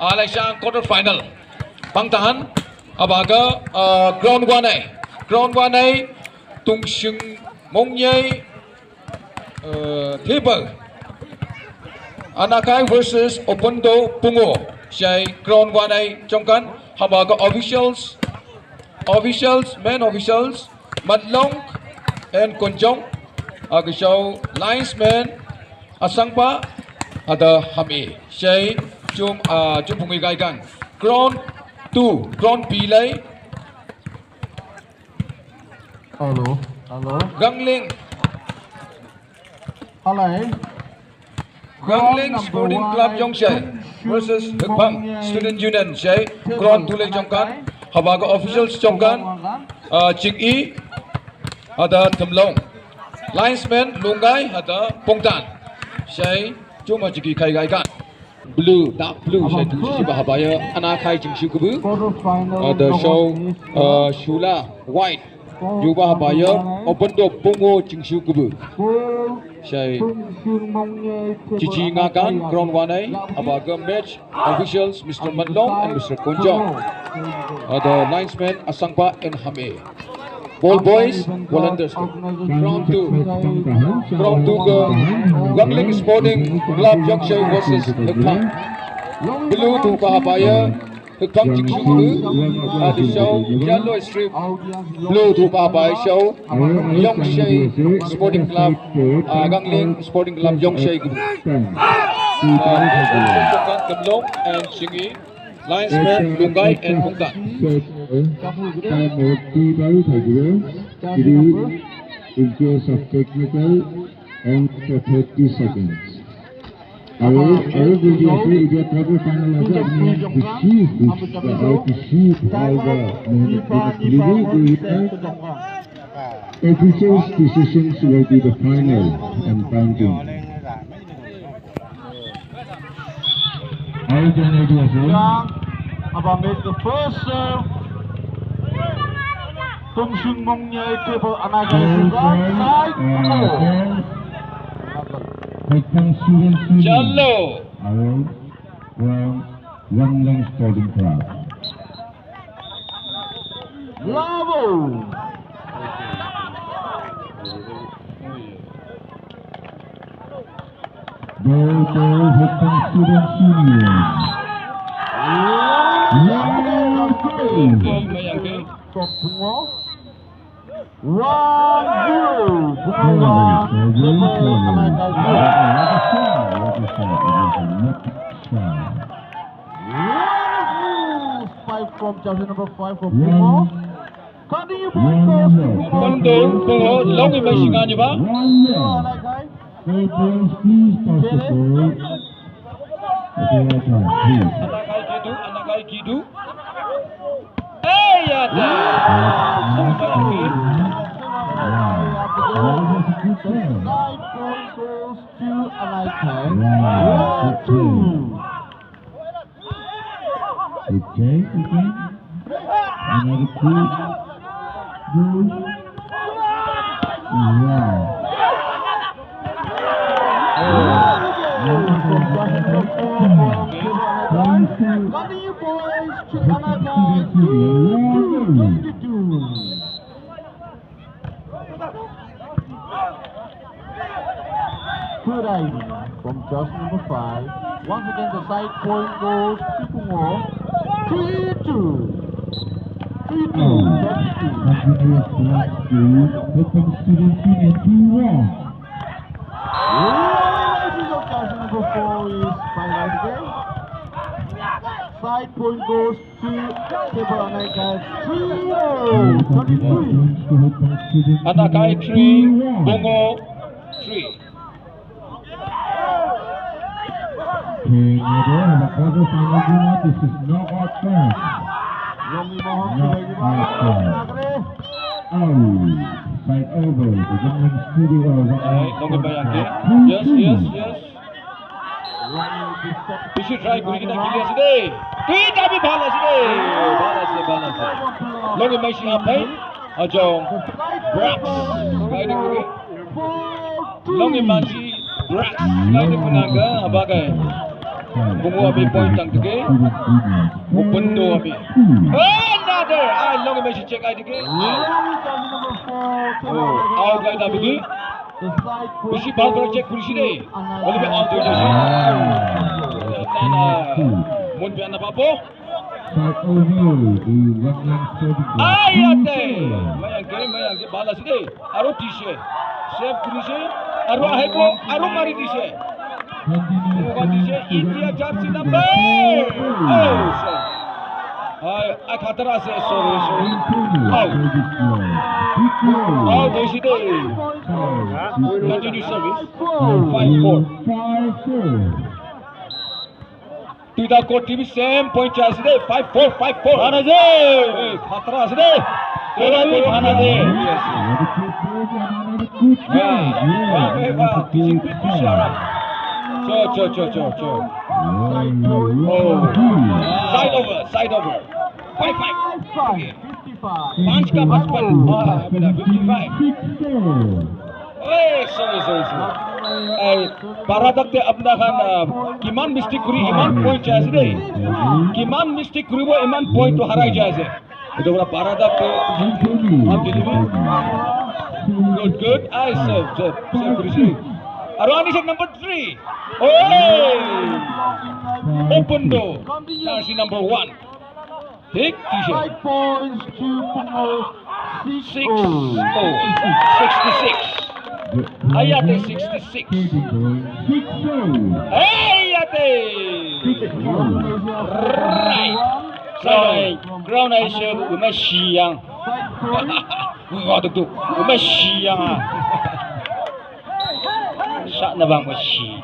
lại sang quarter final. Băng tahan abaga ground one này tung sừng mong nhây Table Anakai versus Opondo Pungo. Say ground one này trong kan abaga main officials Madlong and Konjong agisau linesman Asangpa ada Hami. Say chum pungi gaikan ground 2 ground B lay Hello. Gangling Sporting Club Yongshay versus Hukbang Student Union. Say ground 2 lay jongkan habaga officials jongkan Ching E ada Temlong linesman Lungai ada Pongtan. Say cuma jiki kai gaikan blue dark blue saya tu si bahabaya anakai jingsu kubu ada show shula white juga bahabaya open do pongo jingsu kubu saya cici ngakan ground one ay abaga match officials Mr. Manlong and Mr. Konjong ada linesman Asangpa and Hame. Ball boys volunteers ground 2 ke Gangling Sporting Club Yongshay versus Hukbang. Blue tu bahabaya Hukbang jingsu kubu ada show yellow strip blue tu bahabaya show Yongshay Sporting Club Gangling Sporting Club Yongshay kubu. Temlong and Chingi linesman Lungai and Pongtan. Interest of technical and for 30 seconds. I will give you a quarter final as a officials' decisions will be the final and counting. About make the first serve. Tung Sung Mong Nhai Table Anakai side. Jallo Gangling Sporting Club. Bravo. Hukbang Student Union. Five from jersey number 5 for Pungo. Continue point goes to Pungo long imagine nga ba? Anakai Kidu. Yada. Continue boys to Anakai 22. Good idea from just number 5. Once again the side point goes to Pungo. 3-2. 3-2. Number 4 is finalized again. Side point goes to Table Anakai 3-0. Anakai 3, Pungo 3. This is not our turn. Side over. The Gangling Studio. Yes. We should try to get today. Kita भी भाला से लोग match यहाँ पे अजों Brax guiding lagi लोग मैची Brax guiding punaga abagai Bungo abi point tang tige. Opundo abi. Another. I long message check I tige. Out guy da bigi. Bisi ball for check kurisi deh. Boleh be out deh jadi. Nana. Mun be anak apa? Ayate. Mayang ke balas deh. Aru tise. Save kurisi. Aru ahebo. Aru mari tise. Bukan tise. India jersey number. Oh, sir. I khatara se sorry. Out. Out deh sih deh. Continue service. 5-4. Tidak kau TV same point charge deh. 5-4. Mana deh? Khatra deh. Terus mana deh? Yes. Cho. Oh. Side over. 5-5. Punch ka 55. Benar 55. Sorry. Paradak te apna khan kiman mistake kuri iman point chase deh. Kiman mistake kuri bo iman point to harai jase. Itu bora paradak te good. I serve kuri sih. Arwani set number 3. Open door. Jersey number 1. Take t-shirt. 5 points to Pungo. 66. Ayate 66. Ayate. Right. Sorry. Ground I show umashiyang. Waduh tu. Umashiyang ah. Syak na bang mashi.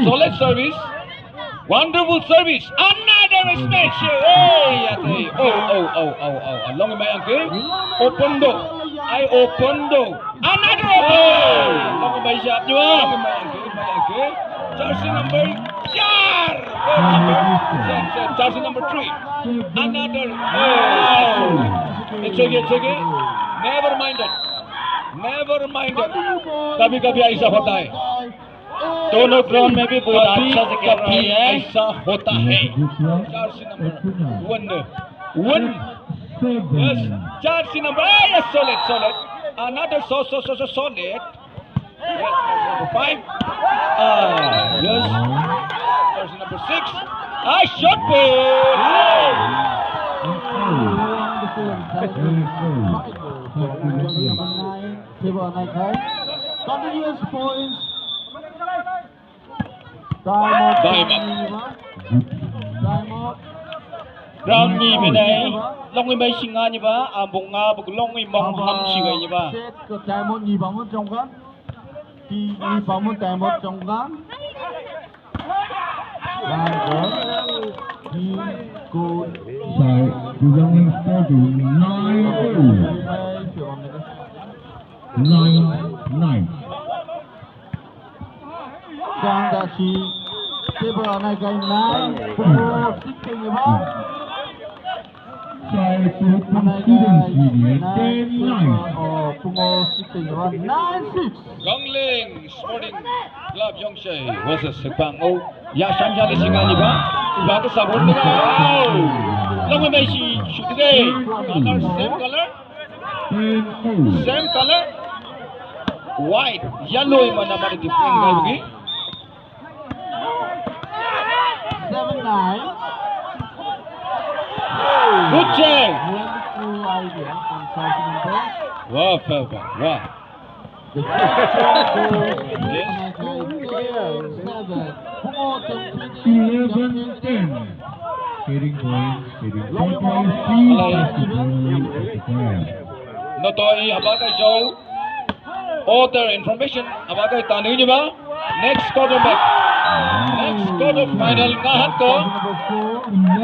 Solid service. Wonderful service. Another smash. Hey, oh. Long may angke. Open door. Another open. Long may siap juga. May angke. Jersey number 4. Jersey number 3. Another. It's okay. Never minded. कभी ऐसा होता है दोनों ground में भी बहुत अच्छा से खेल रहे हैं ऐसा होता है jersey number 1 yes jersey number yes solid another so solid yes number 5 yes jersey number 6 shot put Continuous points. Time up. Round ni benai. Long mai singa ni ba, abong nga bug long mong ham singa ni ba. Set ke diamond ni bangun jongkan. Di bangun diamond jongkan. Good. Belonging for the 9. Sang Dashi, table on a guy 9, 4, 6 in the ball. Gangling Sporting Club Yongshai versus Sepang O. Ya Shamjali singa ni ba? Bago sabon ni ba? Long may si shoot today. Same color. White, yellow man naman different guy bagi. 7-9. Good check. Wow. The Hitting points. Notoi abagai show. Other information abagai tani ni ba? Next quarter final ngahat ko.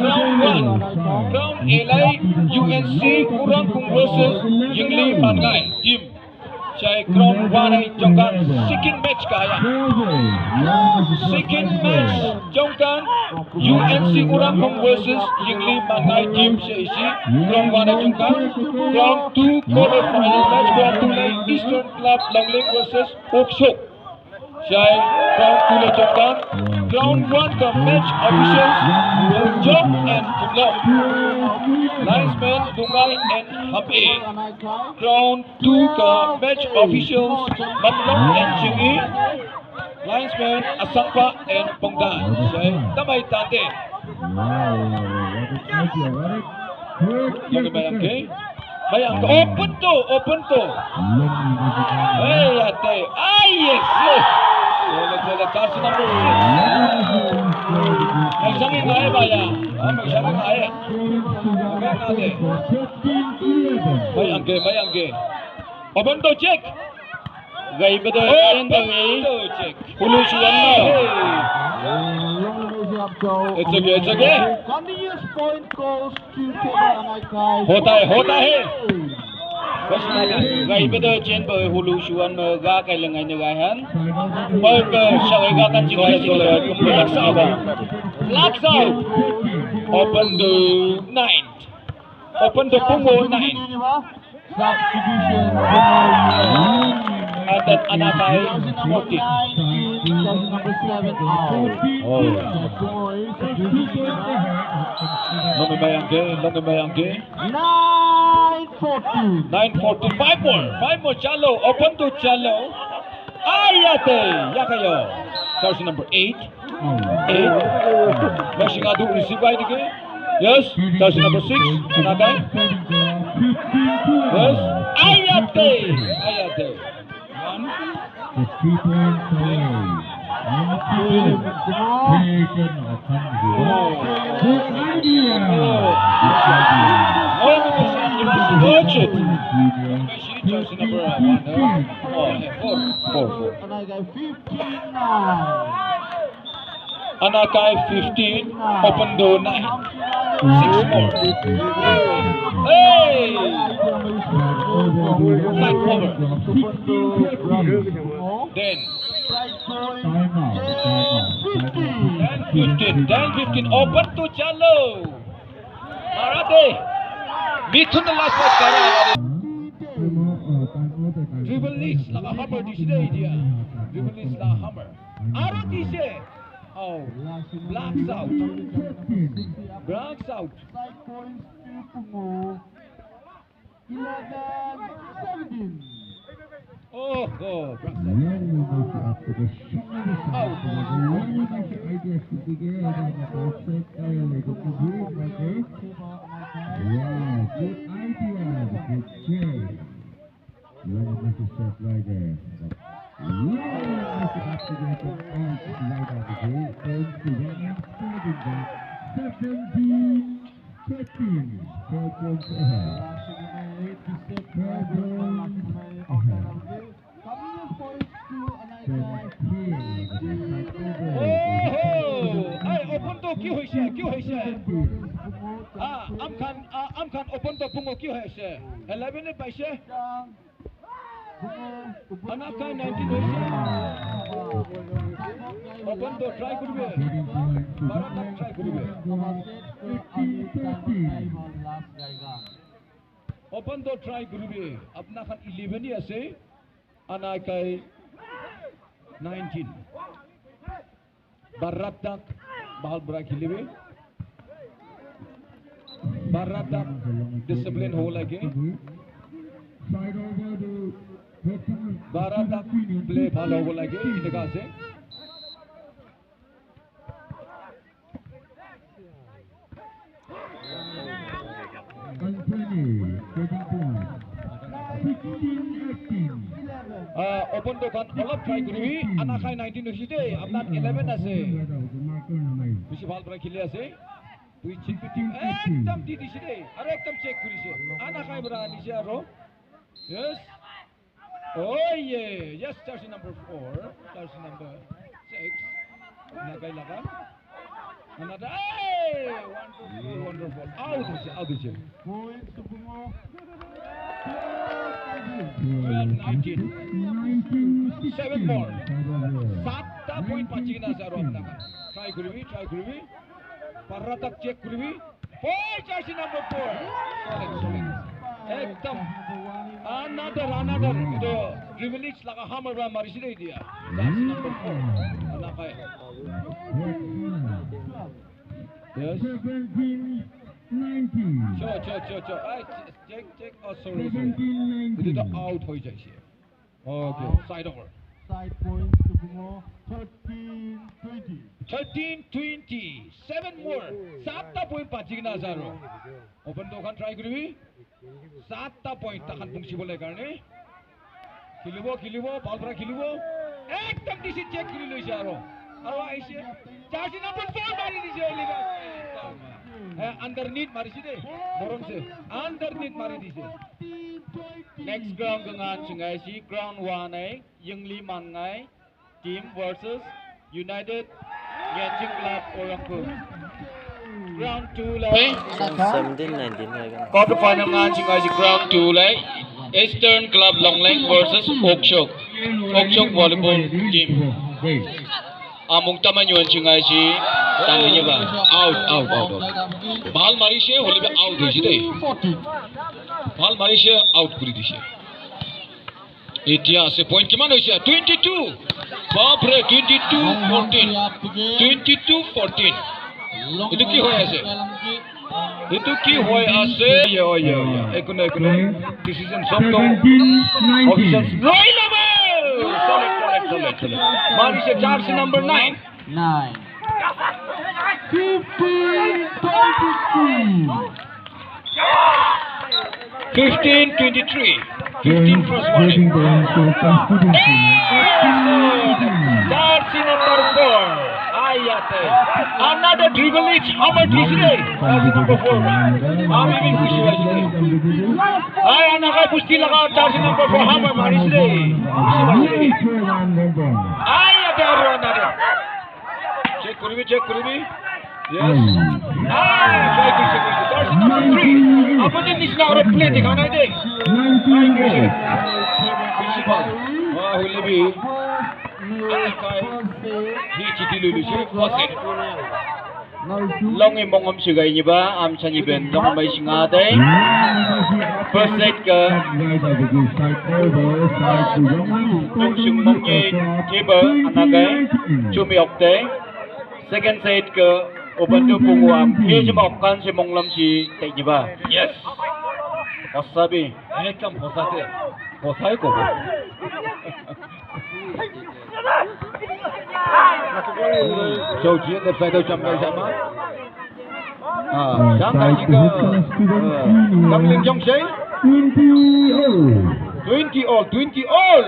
Round 1. Round Elai UNC Kurang Kung versus Yingli Pangai team. Cai ground 1 ay jongkan second match kaya. Second match jongkan UMC Urambung versus Yingli Mangai team Shaisi. Ground 1 at Jungkan. Ground 2 quarter-final match. Ground 2 lay Eastern Club Longling versus Oksok. Shai ground 2 lay Jungkan. Ground 1 the match officials Jok and Tumlong. Linesman Dungai and Hape. Ground 2 the match officials Manlong and Chingi. Linesman Asangpa and Pongdan. Shai Tamay Tante. Bayangke. Open to. Hey, ate. Ah, yes. Let's that's number 6. Magsangin nga baya. Magsangin nga Okay, Bayangke. Open to check. Gaiba do check. Hulu suwan mo. It's okay. Continuous point goes to Anaikai. Hota hai. Gaiba do chen bo hulu suwan mo ga kai langai ne gai han. Bo ko sagai ga kan jingai Laks out. Open to 9th. Open to Pungo 9th. Substitution. And then Anakai 14. Number 7 out. Longi Bayangke. 9-14. 9-14. 5 more. Chalo. Open to Chalo. Ayate. Yakayo. Jersey number 8. Rushing out to receive by the game. Yes. Jersey number 6. Anakai. Yes. Ayate. The 3-point play. Watch it. Jersey number 4. Anakai 15. Open door 9. 6 more. Hey! Side cover. Then 10-15. Open to Chalo. Marate. Mithun the last one. Dribble leads like a hammer this day, dear. Dribble leads like a hammer. Arati. Oh, blacks out. Side points to Pungo. 11-17. Oh, blacks open to क्यों है से? Amkan open to Pungo क्यों है से? 11 पैसे? Anakai 19 है से? Open to try करूँगे. Baratak try करूँगे. Open to try करूँगे. अपना खान 11 है से? Anakai 19. Baratak bahal berakhilewe. Baratak discipline ho lagi. Baratak play bhalo ho lagi. Inega se. Open to kan olap try kuri. Anakai 19 usite. Apnar 11 ase. Bisi ball bra khile ase. Tui check team ekdam di diside. Are ekdam check kurise. Anakai bra dise aro. Yes. Oh yeah. Yes, jersey number 4. Jersey number 6. Anakai laga. Another. Hey! Wonderful. Out is it. Points to Pungo. 12-19. 7 more. 7 point pancing na sa Rom na. try kuribi. Parra tak check kuribi. Four, jersey number 4. Solid. Ekdam. Another. Ito, Rivalic laka hammer ba marisida dia. Jersey number 4. Anakay. Yes. 17-19. Cho. Check. Oh, sorry. Ito dah out hoy jai siya. Okay, side over. Side points to Bungo. 13-20. 13-20. 7 more. 7 point pa jigna zaro. Open to kan try kuribi. 7 point takan pungsi boleh karne. Kilibo, ball para kilibo. Ekdam disi check kuri lo zaro. Awa aise. Jersey number 4 mari disi Oliver. Underneath mari side. Moron se. Underneath mari disi. Next ground dengan sungai si ground 1 ai Yingli Mangai team versus United Yanjing Club Orangpur. Ground 2 lai 17-19 quarter final dengan sungai si ground 2 lai Eastern Club Longleng versus Okchok volleyball team. Amung taman yuan sungai si talinya ba out. Ball mari se holi ba out hoise dei. Ball mari se out kuri dise. Etia se point kiman hoise 22. Bapre 22-14. 22-14. Itu ki hoy ase. Yo. Ekono. Decision somto. Officials Roy level. Solid. Mari se jersey number 9. 15-23. 15 first warning. Jersey number 4. Ayate. Another dribble each. Hammer display. Jersey number 4. Ami bin kushi wajide. Ay anaka pusti laga jersey number 4 hammer maris de. Kushi wajide. Ayate aru another. Check kuribi. Yes. Try kushi. Jersey number 3. Apne nisna aur play dikhana de. Kushi ball. Wah hulebi. Hi chiti lulu shi faucet. Long em mongom sigai ni ba am chani ben long mai singa dai. First set ke long sung mong ye table anagai chumi okte. Second set ke open to pungwam ye jemok kan si monglam si tai ni ba. Yes. Wasabi. Ekam hosate. Hosai ko. Châu chiến đẹp sai đâu chậm đây sama. Sáng nay chỉ có tăng lên trong giấy. 20 all.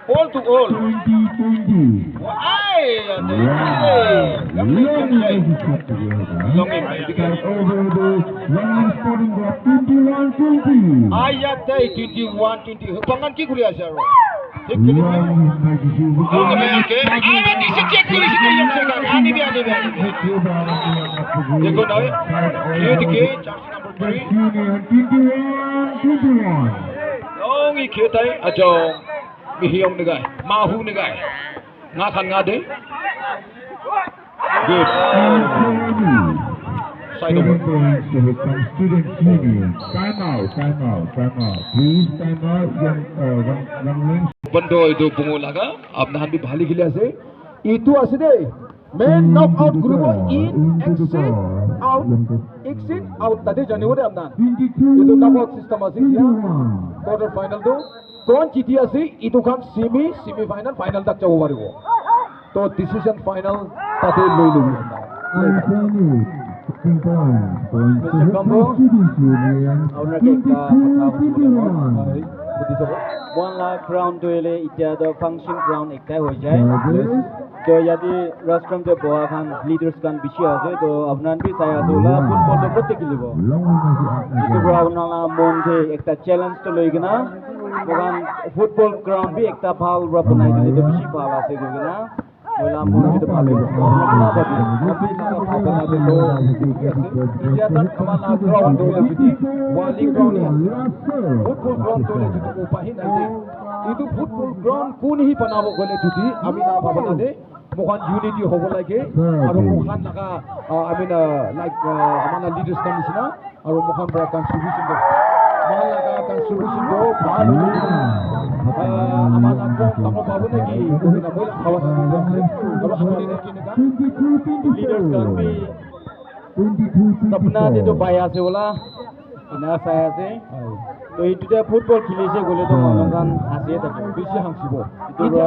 All to all. Ai tăng lên trong giấy. Long em này đi cái. Ayat đây 21-20. Pangan ki kuliah saya. Ini Side over. Student Union. Time out. Please time out. Young Bando itu pengulaga, apna hambi bhali gila se. Itu asde. Main knockout group in exit out. Tadi jani udah apna. Itu knockout system asli ya. Quarter final tu. Kaun जीती asli itu kan semi final tak jauh baru. तो decision final tadi lulu. Mr. Combo, one lakh round duele itia the function ground ekta hoi jai to yadi rostrum je boa khan leaders kan bishi ase to apnan bi sai asola football to protte kilibo itu ground nala monde ekta challenge to loigina bogan football ground bi ekta bhal ra banai dile to bishi bhal ase gina Ola mon itu bhal ground dole biti wali ground football ground dole itu upahin ase itu football ground kuni hi panabo gole juti ami na bhabana de Mohan unity hobo lage aro mohan naga I mean like amana leaders kan nisina aro mohan bra contribution do mohan naga contribution do bhal amana form tamo babu na ki na bola khawa aro amani na ki naga leaders kan bhi sapna de to baya se bola ina saya se to itu football khilise gole to monogan hase thake bishi hamsibo itu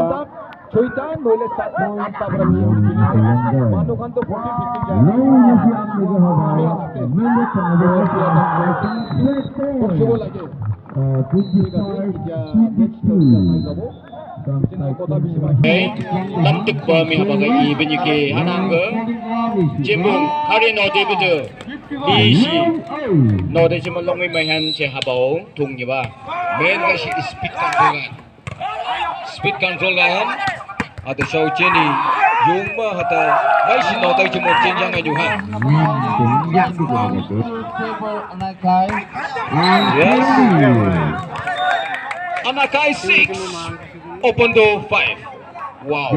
Choita noile satna atta bara manu kan to 40 50 jaya Kuchego lage lamtik ba mi habaga ibin ke hananga jimbung hari no debutu bisi no de jimal longi mahan che habao tungni ba main ga si speed control ga han atau show cheni yung ma hata mai si no tai chimo chenjang ga juhan yes Anakai 6 open door 5 wow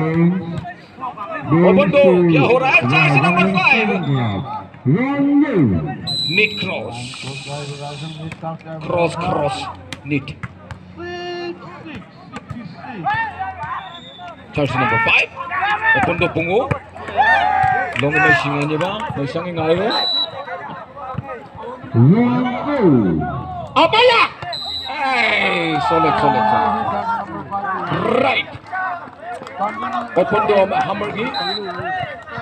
open door kya ho raha hai jersey number 5 need cross need jersey number 5 open door pungo long mai singanya ba mai sangi ngai apa ya hey solid right open door hammer gi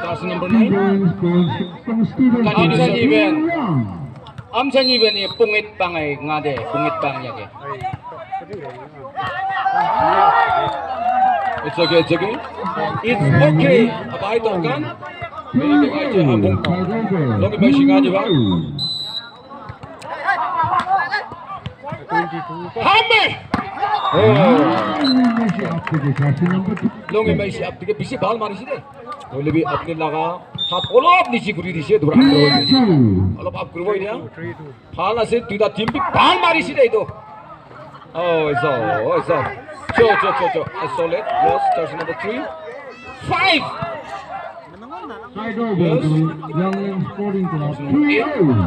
jersey number 9 kanini event amsan event ni pungit pangai ngade pungit pang yake it's okay abai to kan meri ke gaje abong logi mai singa ba hammer लोग मैं इसे अब तक पीछे बाल मारी सी दे तो ले भी अपने लगा हाथ ओलोप नीचे गुरी दिसे दुरा ओलोप आप गुरु इधर फाल से तुदा टीम भी बाल मारी सी दे तो ऐसा चो solid yes jersey number 3 5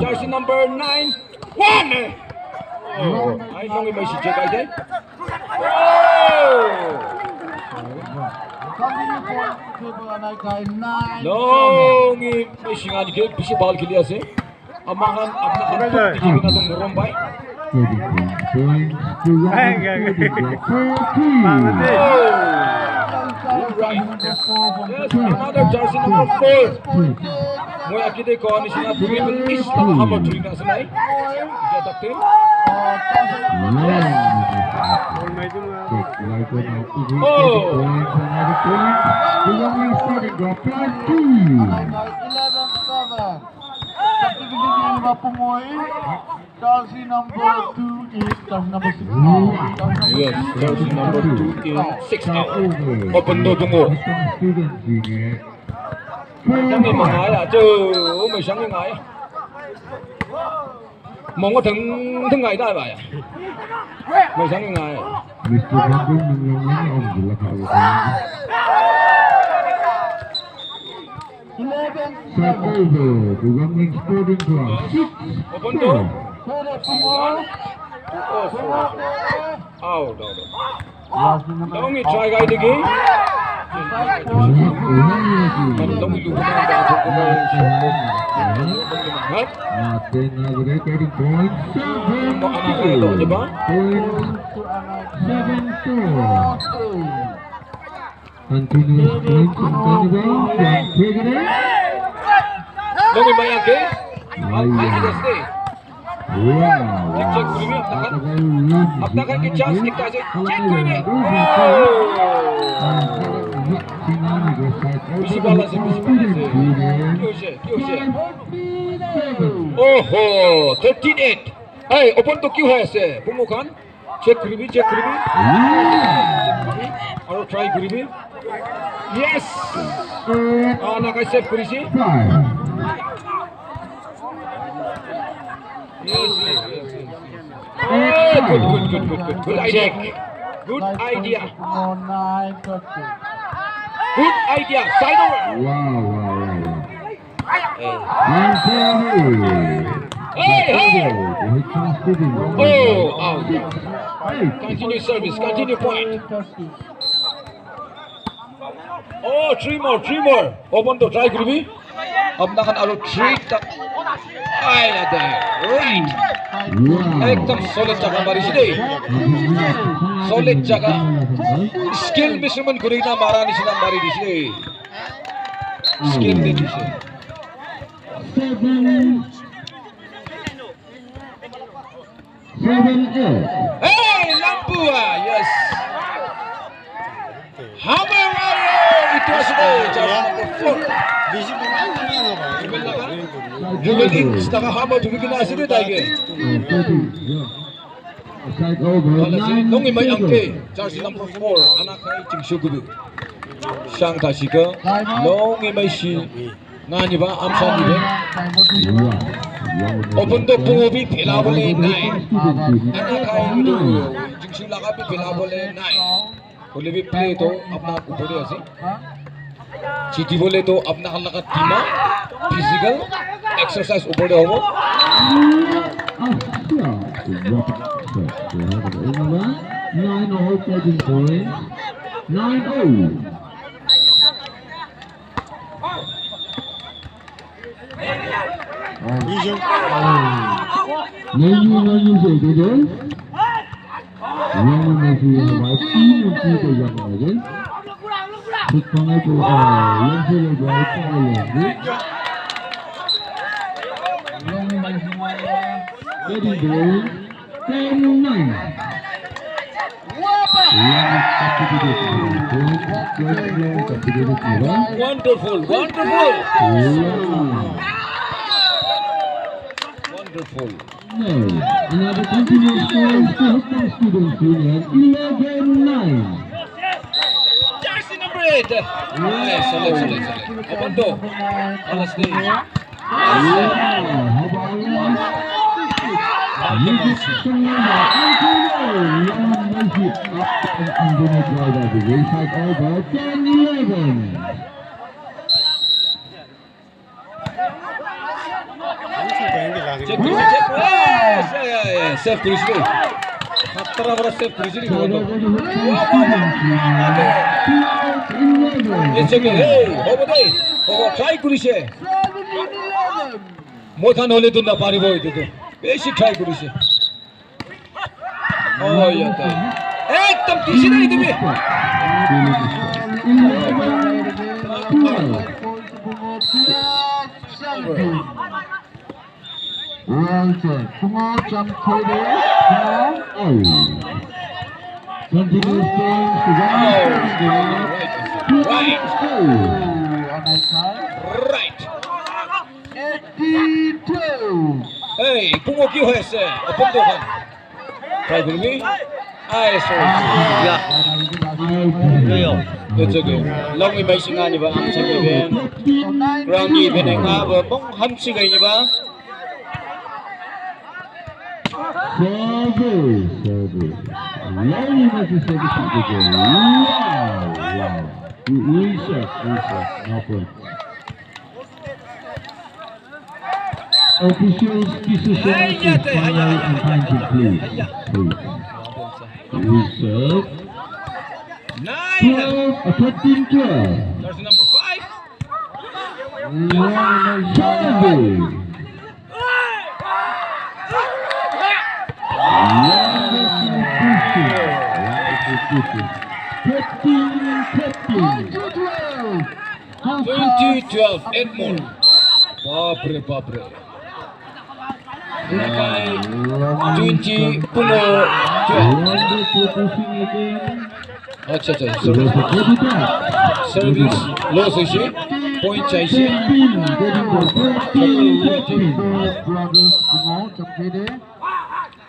jersey number 9 1 I long mai si check ai long mai singa ni ke bisi bal khili ase amahan apna anak tikina dong rom bai yes another jersey number 4 moi akide ko ni sina three is hammer three na sanai ja takte Jersey number 2 is jersey number 6 yes jersey number 2 is 6 out open door tungo chẳng đi mà ngại à chứ mày sáng đi ngại mong có thằng ngàyได้vậy mày sáng đi ngại open door out đâu nghĩ try guy đi mình don't be looking at that ओहो 13-8 hey open तो क्यों है ऐसे बुमो Khan check करीबी और try करीबी yes ना का save करीसी good idea Good idea. Side over. Wow. And Hey, hey. Oh, Oh, out. Continue service. Continue point. Oh, three more. Open to try Gribi. Apna kan aro three tak. Ay, ada. Right. Ekdam solid jaga mari sini. Solid jaga. Skill measurement gurina mara ni sini mari di sini. Skill di sini. 7-8. Hey, Lampua, yes. Hammer Warrior, itu sudah jalan nomor 4. Dribble in, setengah hammer tu bikin asli dia lagi. Side over. Kalau sini, nongi mai angke, jersey number 4, anak kai cing syukudu. Sang kasih ke, nongi mai si, ngani ba, amsan ni ben. Open to pungobi, pila boleh naik. Anak kai itu, cing syulaka bi pila boleh naik. Boleh भी play तो अपना ऊपर ही ऐसे चीटी बोले तो अपना हल्ला का टीमा फिजिकल एक्सरसाइज ऊपर ही होगा 9-all taking points. 9-0. Naju say today. Yang masih masih untuk yang lain. Sekarang itu yang sudah berapa lagi? Jadi goal 10-9. wonderful No, another continuous score to Hukam Students Union 11-9. jersey number 8 nice solid open to alas ni check save pulis ni khatra bora save pulis ni let's check hey over there over try pulis moi khan hole to na paribo itu to beshi try pulis oh ya ta ekdam tisi nahi tumi Kumar jump Kode. Continuous games to right 82. hey pungo ki hoise open to khan try kurbi ai sorry it's okay long ni bai singa ni ba am sa ni ben ground ni ben nga ba bong ham si gai ni ba Service. Long masih service juga. Wow. Reset. No point. Officials decision is final and time to please. Reset. 13-12. jersey number 5 Service. Twenty 12 8 more Babre Nakai 20 puno 12 अच्छा service loss होइसे point चाहिए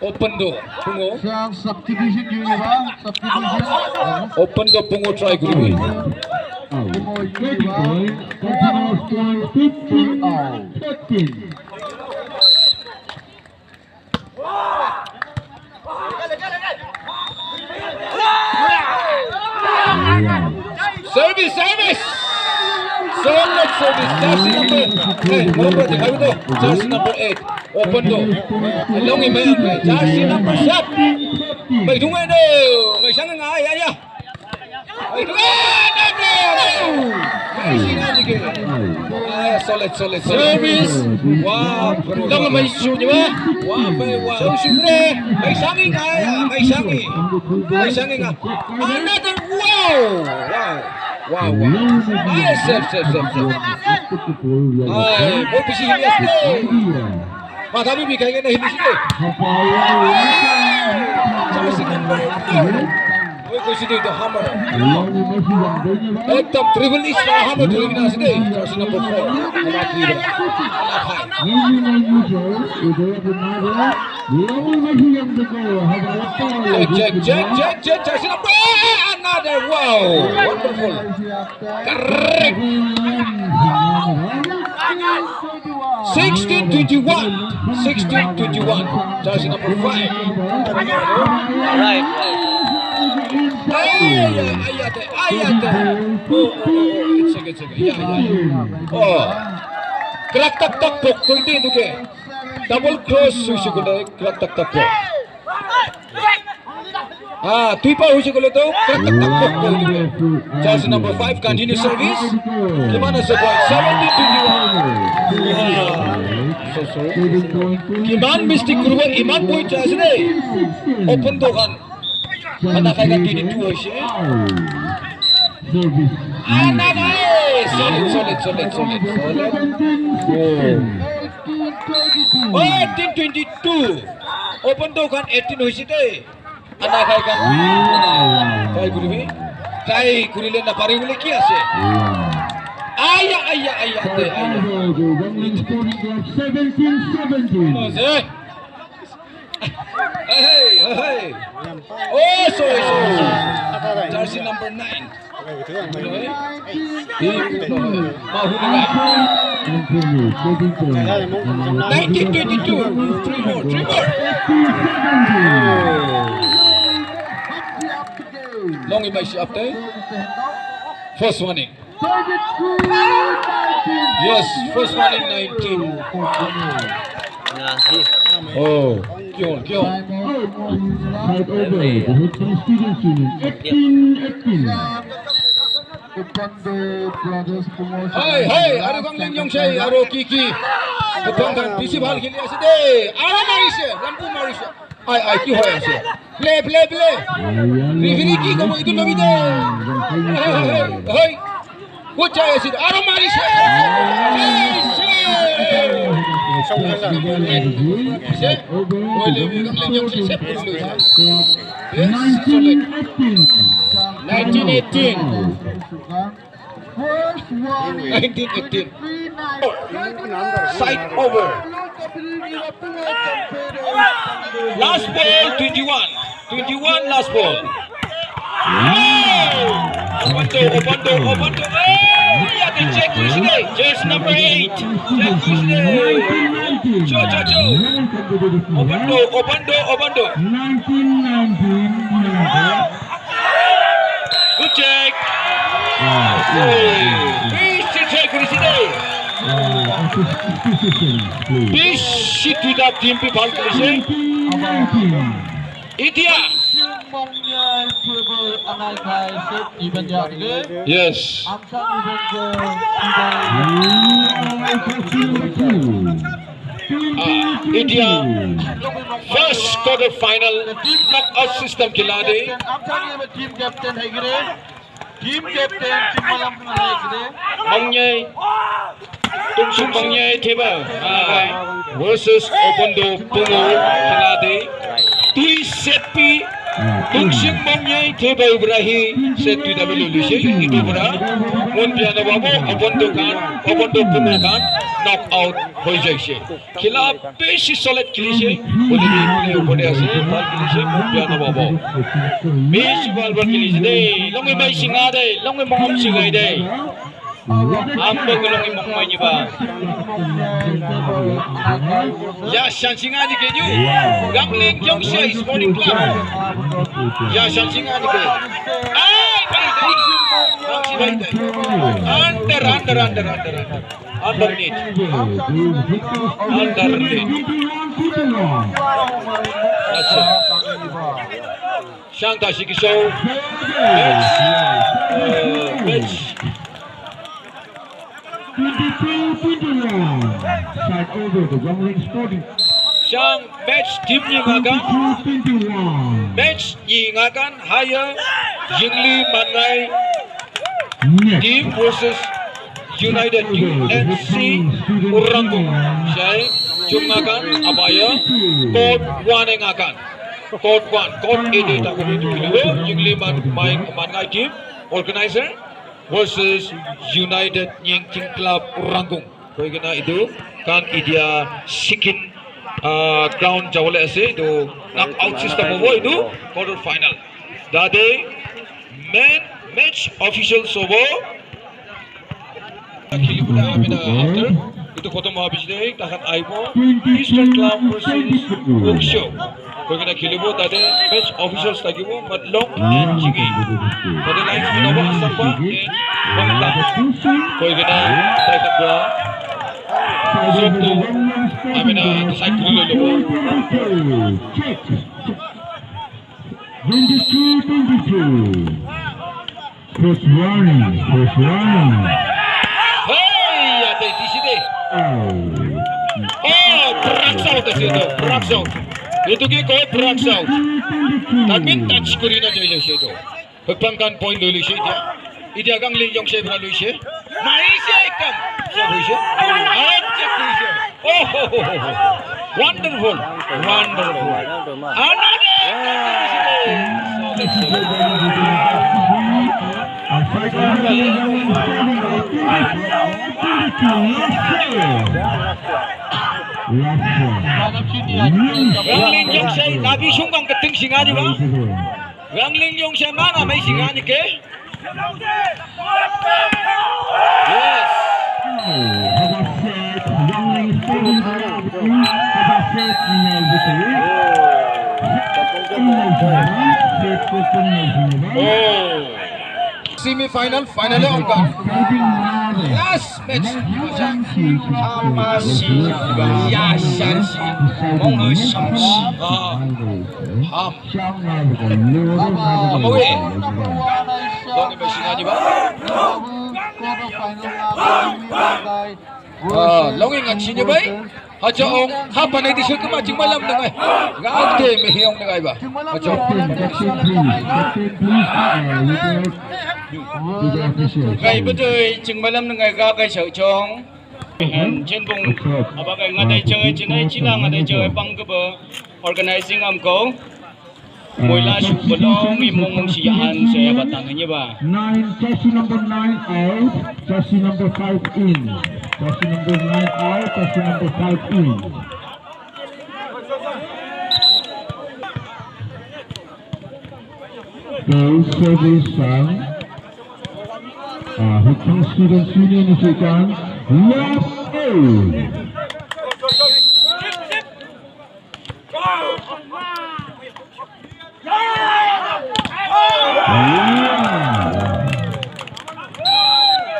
open do pungo Subdivision Univa. open do pungo try guri Continuous score 15-15. service Jersey number, berapa dikai itu? Jersey number 8, open tu. Long ini yang jersey number 7. Baik tunggu itu, baik sangat ngai ya. Baik tunggu, solid. Service. Wow, long ini shoot je bah. Wow, shoot deh. Baik sangat ngai, baik sangat. Another wow. Ay, safe. Ay, बहुत पीछे हिली असले. माथा भी बिकाएंगे ना हिली से. Jersey number 4. Oy कोई सीधे तो hammer. एकदम triple is ना hammer तो लेकिन असले. Jersey number 4. हमारा clear. Check. Jersey number. Another wow. Wonderful. Correct. 16-21. Jersey number 5. Right. Ayat. It's okay. Yeah. Oh. Krak tak pok. Kunti itu ke. Double cross susu kena krak tak pok. Tuipa husi kalau tu krak tak pok kau itu. Jersey number 5 continue service. Gimana sebuah 17-21. So sorry. Iman mesti kurban iman boy jersey ni. Open tu kan. Anak kaya 22 husi. Anak solid. Oh, 18-22. Open tu kan 18 husi tu. Anak kaya kan. Kaya kurilen na pari boleh kia se. Ayah. 17-17. Hey. Oh, sorry. Jersey number 9. 19-22. 3 more. Long in my shop there. First one in. Yes, first one in 19. Oh, Kion. Side over. The hit from Students Union. 18-18. Hai, aru kang ling yong say, aru kiki. Kupang kan PC bhal kheli ase de. Aru marise, lampu marise. Ai ki hoy ase. Play. Referee ki komo itu lobi de. Hai. Kuchai ase. Aru marise. Side over. Last ball 21 last ball. Open door. Yeah, they check today. Just number 8. Check today. Joe. Open door. 19-19. Good check. Please check today. Please sit with that team people. India. Yes. India first quarter final knockout system खिलाड़ी. Team captain है गिरे. Team captain Malam Mangyay Tungsung Mangyay Tiba versus Opondo Pungo खिलाड़ी. Tui Setpi Tungsung Mangyay Tiba Ibrahi Setpi W Lucy itu bera. Mundiana Babo Opondo Pungo kan knockout हो जाए. खिला बेसी solid खिलीसे बोले कि प्ले ऊपर ऐसे बाल खिलीसे मुंडियाना बाबा. बेसी बाल खिलीसे दे. लंगे माई सिंगा दे. लंगे mom सिंगाई they. Ambo lagi mau nyoba. Ya Shansinga ni keju. Gambling Jongsia Sporting Club. Ya Shansinga ni ke. Ay, baik. Under. underneath. That's it. Shang 다시 기쇼. Match. 22-21. Side over the Yongling Sporting. Shang match team Yingakan. 22-21. Match Yingakan higher. Jingli Mangai team versus United UNC Uranggung. Saya Jungakan Abaya Code 1 Engakan. Code 1, Code 80 tak boleh dulu. Jingli Mangai team organizer versus United Nyingching Club Uranggung. Kau kena itu kan idea sikin ground jawale ase itu knockout system hobo itu quarter final. Dade match official sobo Kilibuda amena after itu khotom habis deh takat aibo Eastern Club versus Oksho. Kau kena kilibu dade match officials tagibo Madlong and Jigi. Dade lines Minova Asamba and Bangla. Kau kena takat gua so tu amena decide dulu lobo. 22-22. First warning. Hey, ada di sini. Oh, berak out itu, berak out. Itu kau berak out. Tapi touch kuri na jadi itu. Pagpangkan point dulu sih dia. Dia kang linjong saya berlalu sih. Malaysia ikam. Siapa sih? Cek kuri sih. Oh, wonderful. Yang linjong saya nabi sunggang keting singani bang. Yang linjong saya mana mai singani ke? Yes. Semi-final, finalnya ongkar. Last match. Longing at senior bay. Haja ong hapa na edisyon kumaching malam na ngay. Ngante mehiyong na ngay ba? Haja ngay betul ching malam na ngay ka kay sợ chong. Trên vùng apa cái ngadai chơi trên này chỉ là ngadai chơi bang cái bờ organizing amko. Mùi la sụp bờ long imong mong siyan saya batang ini ba. 9, jersey number 9 out, jersey number 5 in. Jersey number 9 out, jersey number 5 in. Goal service from Hutang Students Union Musikan left out.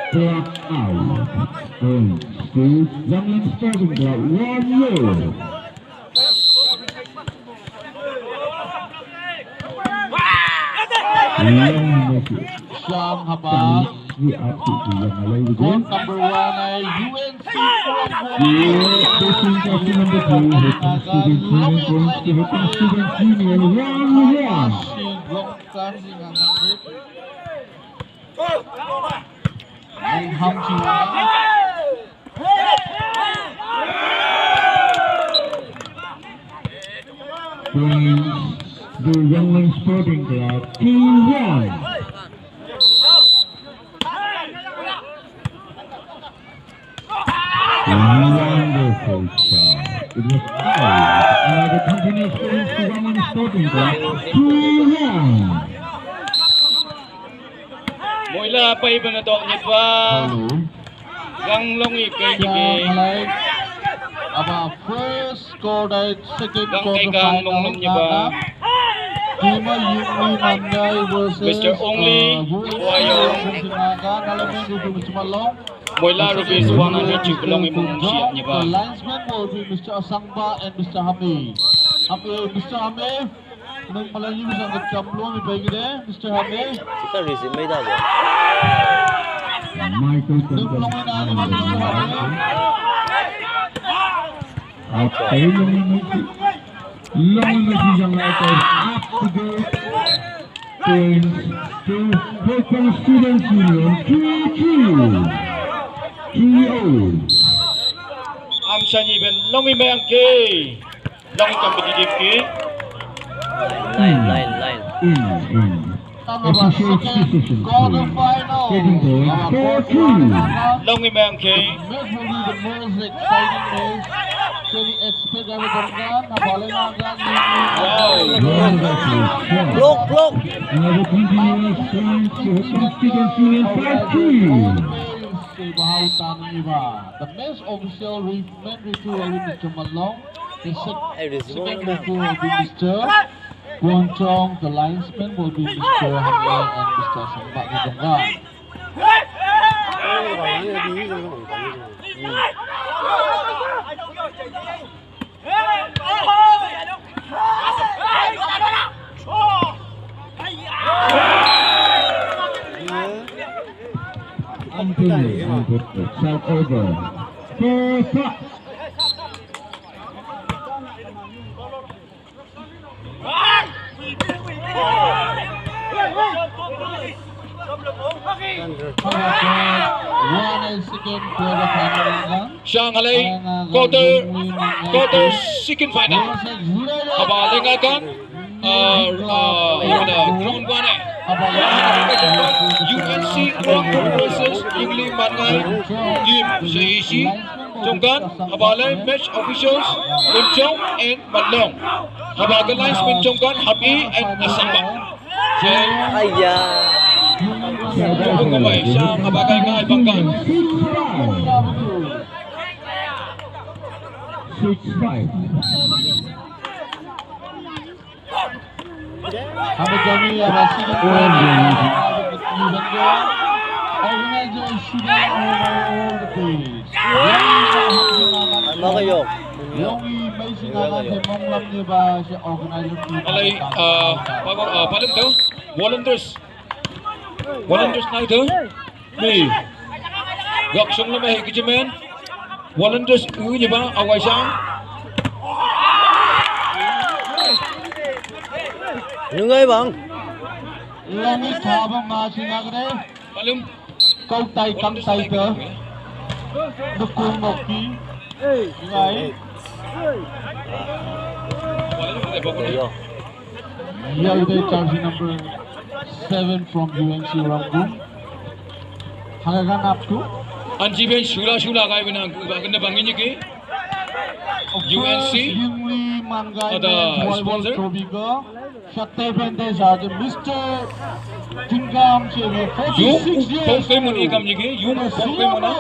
Clock out. Steve Yongling Sporting Club 1-0. Shang haba. Goal number 1 ay UNC The Yongling Sporting Club 2-1. Wonderful shot. It was out. The continuous points to Yongling Sporting Club 2-1. Moila pa iba na dok nit ba? Gang long ikay Shang aba first score ay second Gang quarter kay gang long long niya ba? Hima Yungli Manday versus Mr. Ongli, Wayo. Sinaga, alamin dito Mr. Malong. Moila rupees 100 chuk long imong siap niya ba. The linesman will be Mr. Asangba and Mr. Hamid. Mr. Hamid, nang malalim sa nagkamlo may bagi de, Mr. Hamid. Kita receive may daw. Michael Nang tulungan na ni Mr. Hamid. Long message on that up to the points to local students union 2-2. Am sanyi ben long imang ke. Long competitive ke. Line. Tama ba? Second quarter final. Taking point 4-2. Long imang ke. This will be the most exciting match. Can we expect everyone na balik na agad Block. Another continuous chance to local students union 5-2. The match official main referee will be Mr. Malong. The second referee will be Mr. Kwon Chong. The linesman will be Mr. Hamid and Mr. Sambak Nidongga. Anthony side over. Perfect. Shanghai quarter second final. Abaling akan ground one. UNC ground versus Yingli Mangai team Seishi. Jongkan abalai match officials Kunchong and Malong. Abaga linesman Jongkan Habi and Asamba. Ayah. Pengumai Syam abaga ngai bangkan. 6-5. Hamid kami masih di organizer shooting all the place. Makayok. Yung may sinangan sa monglam niya ba siya organizer shooting? Alay paling tu volunteers na itu. Ni gak sung lemah kejemen. Volunteers ni ba awai sang. Nungay bang. Lami thabang masinagre. Paling Kau tay kam tay ke? Dukung moki. Ngay. Ayo. Yeah, they jersey number 7 from UNC Rangoon. Hanggang up to Anji ben shula kai bina kena bangin je ke. UNC Yingli Mangai ada volleyball sponsor? trophy ka. Shatte bende saje Mr. Tingam chewe 46 years. Pongkai mun ikam je ke. Yung pongkai mana?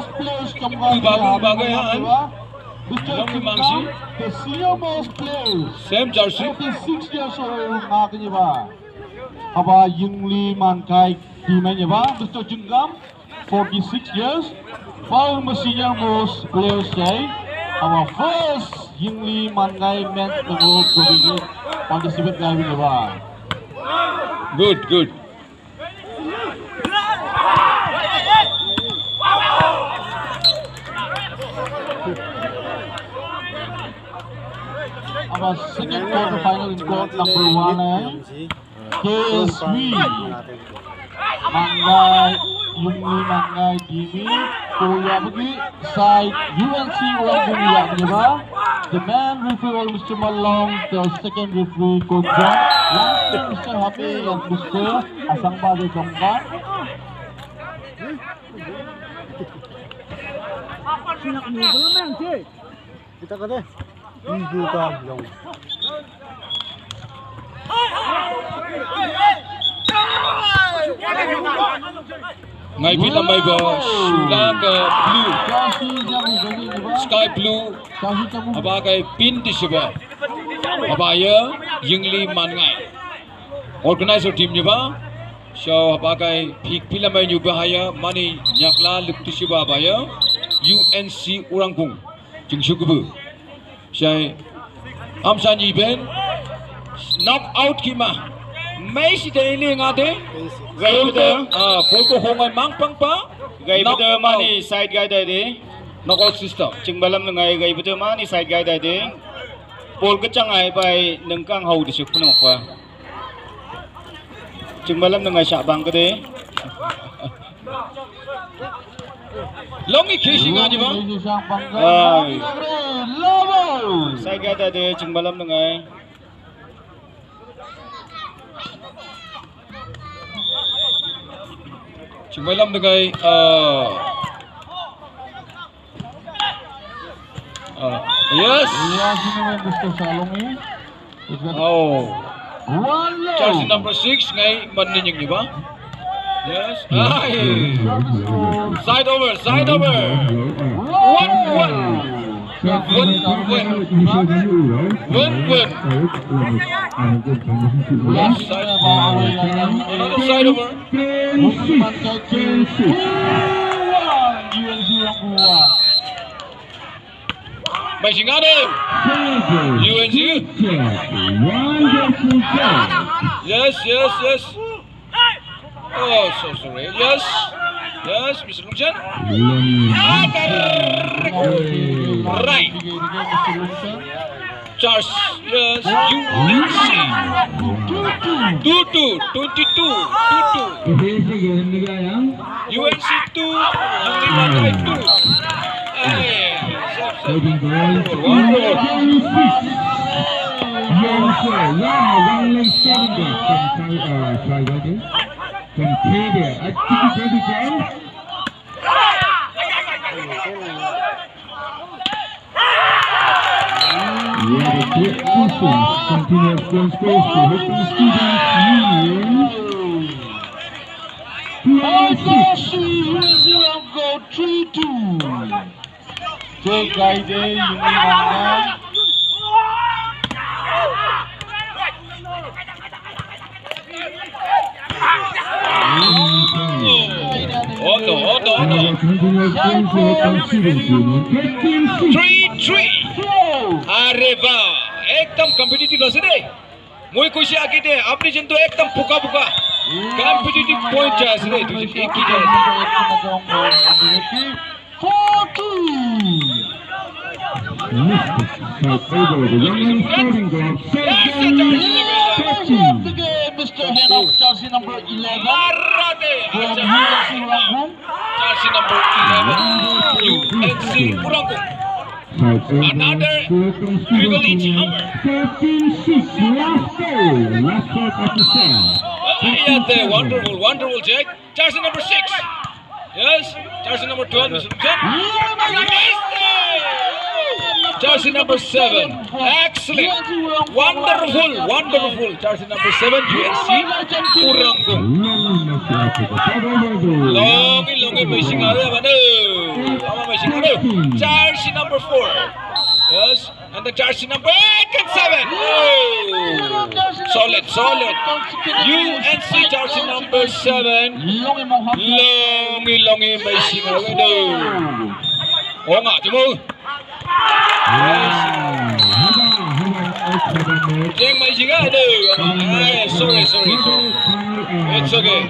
Bagai han. Mr. Long Tingam, Mangsi. the senior most players. Same jersey. 46 years old ngakanya ba. Aba Yingli Mangai timnya ba. Mr. Tingam 46 years. Paul senior most players say our first Yingli Mangai men's world trophy participate kami ni ba. Good. Our second quarter final in court number 1 KSV Mangai Yingli Mangai Dimi Kuya bagi side UNC Rangoon ya ba. The man referee Mr. Malong, the second referee Coach John, last Mr. Happy and Mr. Asangba de Jongkan. Kita ka deh. Ibu ka long. Ngai bila mai ba shula ke blue. Kasi jamu gani ni ba. Sky blue. Kasi jamu Abagai pin di sebelah. Abaya Yingli Mangai. Organizer team je ba. So habagai pik pilamai nyu bahaya mani nyakla luktusiba baya UNC Urangpung jingsukubu. Saya amsani ben knock out kima. Mai si daily ngade. Gai betul. Polko hongai mang pang pa. Gai betul mani side guy tadi. Knockout system. Cing balam nengai gai betul mani side guy tadi. Pol kecang ai pai nengkang hau di suk penok pa. Cing balam nengai syak bang kede. Longi kisi ngadi bang. Ai. Level. Side guy tadi cing balam nengai. Cingmalam dengan yes. Mr. Salongi. Oh. One Jersey low. number 6 ngay manin yung iba. Yes. Ay. Side over. 1-1. Win. Another side over. May singado. UNC. Yes. Oh, so sorry. Yes, Mr. Lungchan. Right. Charles. Yes. UNC. 22. UNC 2. Unlimakai 2. Go 3-2. Take guide Yunimanga. Auto. 3-3. अरे वाह एकदम competitive असे रे मुई खुशी आकी दे अपनी जिंदो एकदम फुका कॉम्पिटिटिव पॉइंट जाए असे रे तुझे एक ही जाए 4-2. Mr. Head of jersey number 11. Jersey number 11 UNC Urangpung. Another privilege hammer. 13-6 last ball of the set. Wonderful Jack. Jersey number 6. Yes, jersey number 12 Mr. Lungchan. Jersey number 7. Excellent. Wonderful. Jersey number 7 UNC Urangpung. Longi machine ada mana? Apa machine ada? Jersey number 4. Yes, and the jersey number 8 and 7. Oh, solid. UNC jersey number 7. Longi machine ada. Oh nggak cuma. Yang machine ada. Sorry. It's okay.